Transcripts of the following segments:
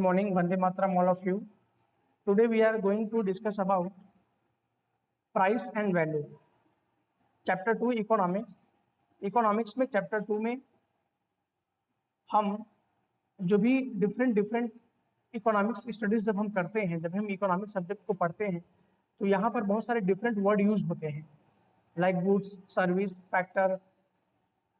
morning, Vande Mataram, all of you. Today we are going to discuss about price and value. Chapter 2 Economics. Economics में Chapter 2 में हम जो भी different economics studies जब हम करते हैं, जब हम इकोनॉमिक्स सब्जेक्ट को पढ़ते हैं, तो यहाँ पर बहुत सारे डिफरेंट वर्ड यूज होते हैं, like goods, service, factor,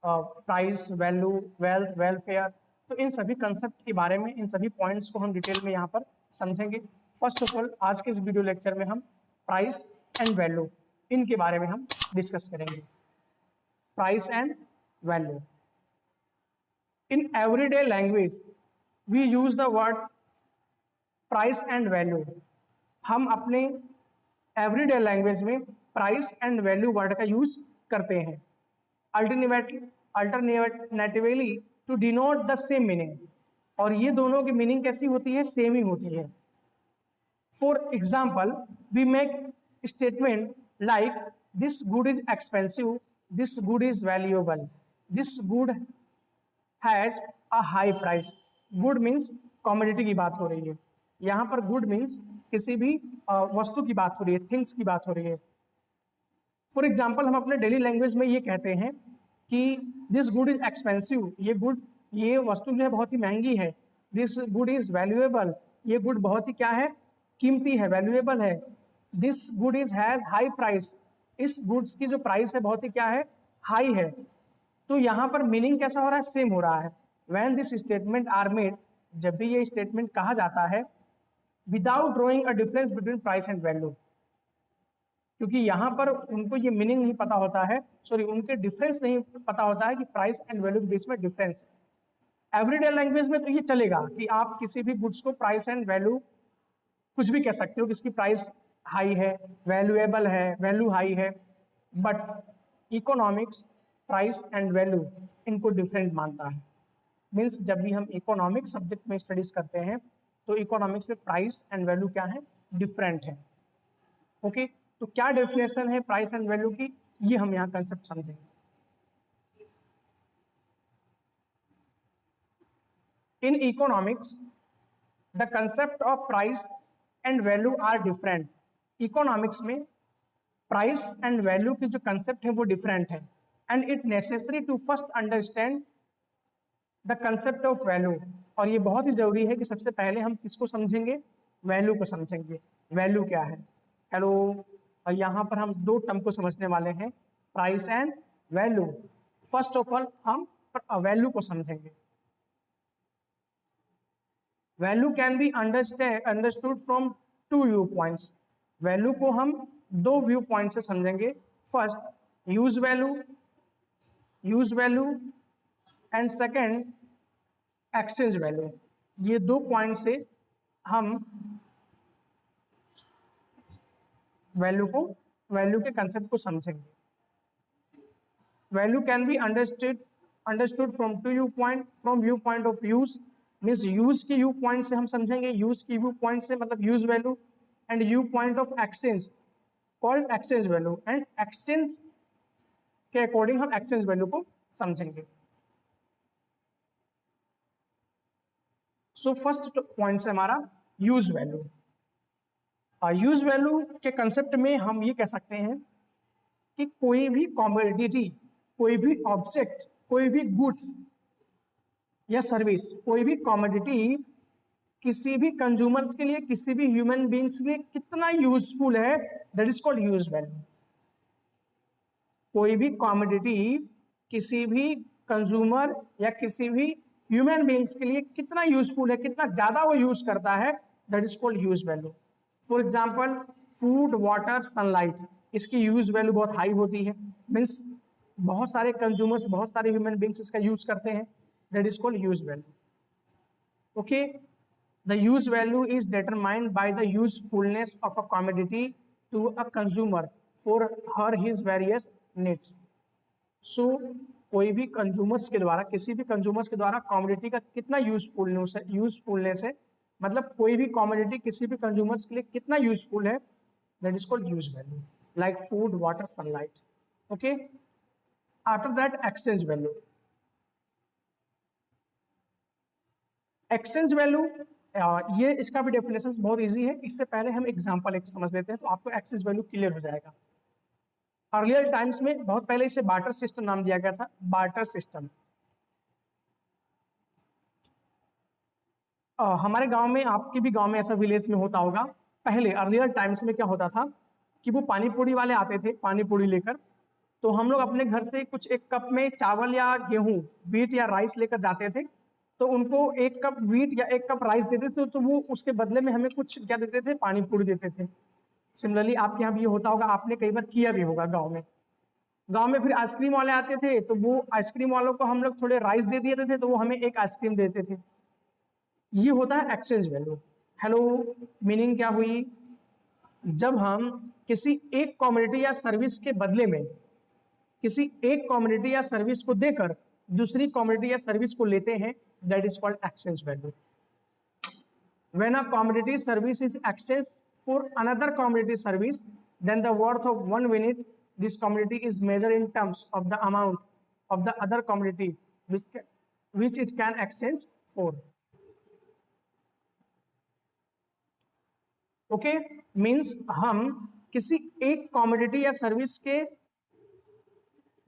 price, value, wealth, welfare. तो इन सभी कंसेप्ट के बारे में, इन सभी पॉइंट्स को हम डिटेल में यहाँ पर समझेंगे. फर्स्ट ऑफ ऑल आज के इस वीडियो लेक्चर में हम प्राइस एंड वैल्यू इनके बारे में हम डिस्कस करेंगे. Price and value. In everyday language we use the word price and value. हम अपने एवरीडे लैंग्वेज में प्राइस एंड वैल्यू वर्ड का यूज करते हैं alternatively to denote the same meaning. और ये दोनों की मीनिंग कैसी होती है? सेम ही होती है. For example we make statement like this good is expensive, this good is valuable, this good has a high price. Good means commodity की बात हो रही है. यहाँ पर गुड मीन्स किसी भी वस्तु की बात हो रही है, थिंग्स की बात हो रही है. फॉर एग्जाम्पल हम अपने डेली लैंग्वेज में ये कहते हैं कि दिस गुड इज एक्सपेंसिव, ये वस्तु जो है बहुत ही महंगी है. दिस गुड इज वैल्यूएबल, ये गुड बहुत ही क्या है? कीमती है, वैल्यूएबल है. This good is has high price, इस गुड्स की जो प्राइस है बहुत ही क्या है? हाई है. तो यहाँ पर मीनिंग कैसा हो रहा है? सेम हो रहा है. When this statement are made, जब भी ये स्टेटमेंट कहा जाता है without drawing a difference between price and value, क्योंकि यहाँ पर उनको ये मीनिंग नहीं पता होता है, उनके डिफरेंस नहीं पता होता है कि प्राइस एंड वैल्यू के बीच में डिफरेंस है. एवरीडे लैंग्वेज में तो ये चलेगा कि आप किसी भी गुड्स को प्राइस एंड वैल्यू कुछ भी कह सकते हो कि इसकी प्राइस हाई है, वैल्यूएबल है, वैल्यू हाई है. But economics price and value इनको डिफरेंट मानता है. मीन्स जब भी हम इकोनॉमिक्स सब्जेक्ट में स्टडीज करते हैं तो इकोनॉमिक्स में प्राइस एंड वैल्यू क्या है? डिफरेंट है. ओके, तो क्या डेफिनेशन है प्राइस एंड वैल्यू की, ये हम यहाँ कंसेप्ट समझेंगे. In economics the concept of price and value are different. Economics में प्राइस एंड वैल्यू की जो कंसेप्ट है वो डिफरेंट है. And it necessary to first understand the concept of value. और ये बहुत ही जरूरी है कि सबसे पहले हम किसको समझेंगे? वैल्यू को समझेंगे. वैल्यू क्या है? हेलो, और यहाँ पर हम दो टर्म को समझने वाले हैं, price and value. First of all हम वैल्यू को समझेंगे. Value can be understood from two view points. Value को हम दो व्यू पॉइंट से समझेंगे. First use value and second exchange value. ये दो पॉइंट से हम वैल्यू के कंसेप्ट को समझेंगे. Value can be understood from two view point. From view point of use means use के व्यू पॉइंट से हम समझेंगे. यूज के व्यू पॉइंट से मतलब use value. And view point of exchange called exchange value. And exchange के according हम exchange value को समझेंगे. सो फर्स्ट पॉइंट से हमारा यूज वैल्यू. यूज वैल्यू के कंसेप्ट में हम ये कह सकते हैं कि कोई भी कॉमोडिटी, कोई भी ऑब्जेक्ट, कोई भी गुड्स या सर्विस, कोई भी कॉमोडिटी किसी भी कंज्यूमर्स के लिए, किसी भी ह्यूमन बींग्स के लिए कितना यूजफुल है, that is called use value. कोई भी कॉमोडिटी किसी भी कंज्यूमर या किसी भी ह्यूमन बींग्स के लिए कितना यूजफुल है, कितना ज्यादा वो यूज करता है, that is called use value. For example food, water, sunlight, इसकी यूज वैल्यू बहुत हाई होती है. मीन्स बहुत सारे कंज्यूमर्स, बहुत सारे ह्यूमन बींग्स इसका यूज करते हैं, that is called use value. Okay, the use value is determined by the usefulness of a commodity to a consumer for her his various needs. So कोई भी consumers के द्वारा, किसी भी कंज्यूमर्स के द्वारा कमोडिटी का कितना यूजफुलनेस है, मतलब कोई भी कमोडिटी किसी भी कंज्यूमर्स के लिए कितना यूजफुल है, that is called use value. Like food, water, sunlight. Okay, after that exchange value. Exchange value ये इसका भी डेफिनेशन बहुत इजी है। इससे पहले हम एग्जांपल एक समझ लेते हैं तो आपको एक्सेस वैल्यू क्लियर हो जाएगा। अर्लियर टाइम्स में बहुत पहले इसे बार्टर सिस्टम नाम दिया गया था, बार्टर सिस्टम। हमारे गांव में, आपके भी गांव में ऐसा विलेज में होता होगा। पहले अर्लियर टाइम्स में क्या होता था कि वो पानी पूरी वाले आते थे पानी पूरी लेकर, तो हम लोग अपने घर से कुछ एक कप में चावल या गेहूं, व्हीट या राइस लेकर जाते थे, तो उनको एक कप व्हीट या एक कप राइस देते थे, तो वो उसके बदले में हमें कुछ क्या देते थे, पानी पूरी देते थे। सिमिलरली आपके यहाँ भी ये होता होगा, आपने कई बार किया भी होगा गाँव में। गाँव में फिर आइसक्रीम वाले आते थे, तो वो आइसक्रीम वालों को हम लोग थोड़े राइस दे देते थे, तो वो हमें एक आइसक्रीम देते थे। ये होता है एक्सचेंज वैल्यू। हेलो, मीनिंग क्या हुई? जब हम किसी एक कमोडिटी या सर्विस के बदले में किसी एक कमोडिटी या सर्विस को देकर दूसरी कमोडिटी या सर्विस को लेते हैं, that is called exchange value. When a commodity service is exchange for another commodity service, then the worth of one unit this commodity is measured in terms of the amount of the other commodity which it can exchange for. Okay, means हम किसी एक commodity या service के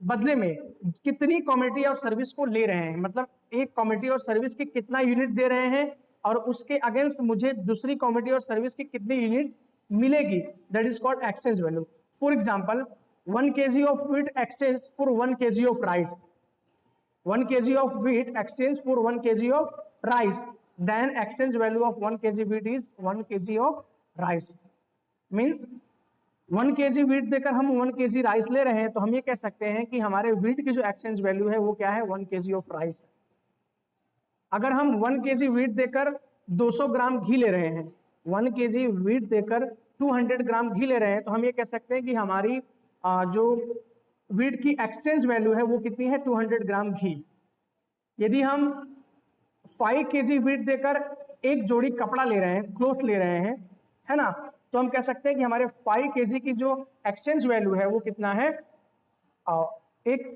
बदले में कितनी commodity और service को ले रहे हैं, मतलब एक कमोडिटी और सर्विस के कितना यूनिट दे रहे हैं और उसके अगेंस्ट मुझे दूसरी कमोडिटी और सर्विस की कितनी यूनिट मिलेगी, that is called exchange value. For example 1 kg of wheat exchange for 1 kg of rice, 1 kg of wheat exchange for 1 kg of rice, then exchange value of 1 kg wheat is 1 kg of rice. Means 1 kg wheat देकर हम 1 kg rice ले रहे हैं, तो हम ये कह सकते हैं कि हमारे wheat की जो एक्सचेंज वैल्यू है वो क्या है, 1 kg of rice। अगर हम 1 kg wheat देकर 200 ग्राम घी ले रहे हैं, 1 kg wheat देकर 200 ग्राम घी ले रहे हैं, तो हम ये कह सकते हैं कि हमारी जो व्हीट की एक्सचेंज वैल्यू है वो कितनी है, 200 ग्राम घी। यदि हम 5 kg व्हीट देकर एक जोड़ी कपड़ा ले रहे हैं, क्लोथ ले रहे हैं, है ना, तो हम कह सकते हैं कि हमारे 5 kg की जो एक्सचेंज वैल्यू है वो कितना है, एक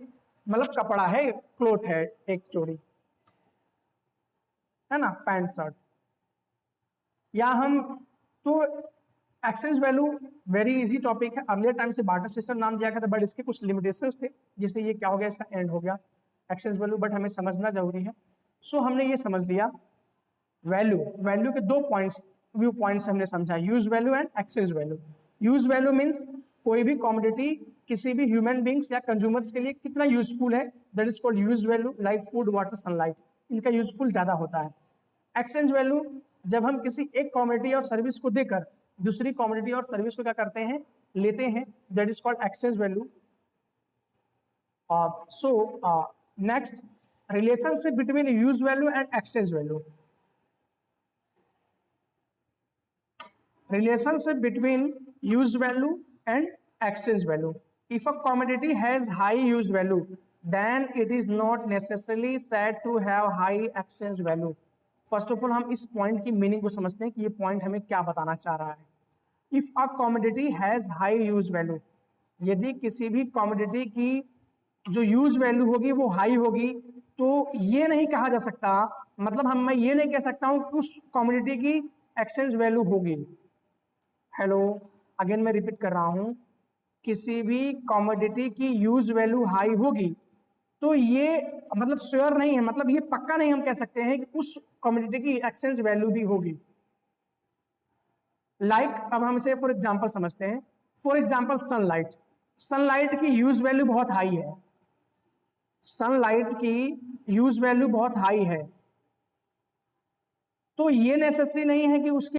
मतलब कपड़ा है, क्लोथ है एक जोड़ी, है ना, पैंट शर्ट। या हम तो exchange value very easy topic है। अर्लियर टाइम से बार्टर सिस्टम नाम दिया गया था, बट इसके कुछ लिमिटेशंस थे, जिससे ये क्या हो गया, इसका एंड हो गया एक्सचेंज वैल्यू, बट हमें समझना जरूरी है। सो हमने ये समझ लिया वैल्यू के 2 पॉइंट्स, व्यू पॉइंट्स हमने समझा, use value and exchange value. Use value means कोई भी कमोडिटी किसी भी ह्यूमन बींग्स या कंज्यूमर्स के लिए कितना यूजफुल है, that is called use value, like food, water, sunlight, इनका यूजफुल ज्यादा होता है। एक्सचेंज वैल्यू जब हम किसी एक कमोडिटी और सर्विस को देकर दूसरी कमोडिटी और सर्विस को क्या करते हैं, लेते हैं, that is called exchange value. So next, relationship between use value and exchange value. Relationship between use value and exchange value. If a commodity has high use value, then it is not necessarily said to have high exchange value. First of all हम इस point की meaning को समझते हैं कि ये point हमें क्या बताना चाह रहा है। If a commodity has high use value, यदि किसी भी कमोडिटी की जो यूज वैल्यू होगी वो हाई होगी, तो ये नहीं कहा जा सकता, मतलब मैं ये नहीं कह सकता हूं कि उस कमोडिटी की एक्सचेंज वैल्यू होगी। हेलो, अगेन मैं रिपीट कर रहा हूं, किसी भी कमोडिटी की यूज वैल्यू हाई होगी, तो ये मतलब श्योर नहीं है, मतलब ये पक्का नहीं हम कह सकते हैं कि उस कमोडिटी की एक्सचेंज वैल्यू भी होगी। लाइक अब हम इसे फॉर एग्जांपल समझते हैं। फॉर एग्जांपल सनलाइट, सनलाइट की यूज वैल्यू बहुत हाई है, सनलाइट की यूज वैल्यू बहुत हाई है, तो ये नेसेसरी नहीं है कि उसकी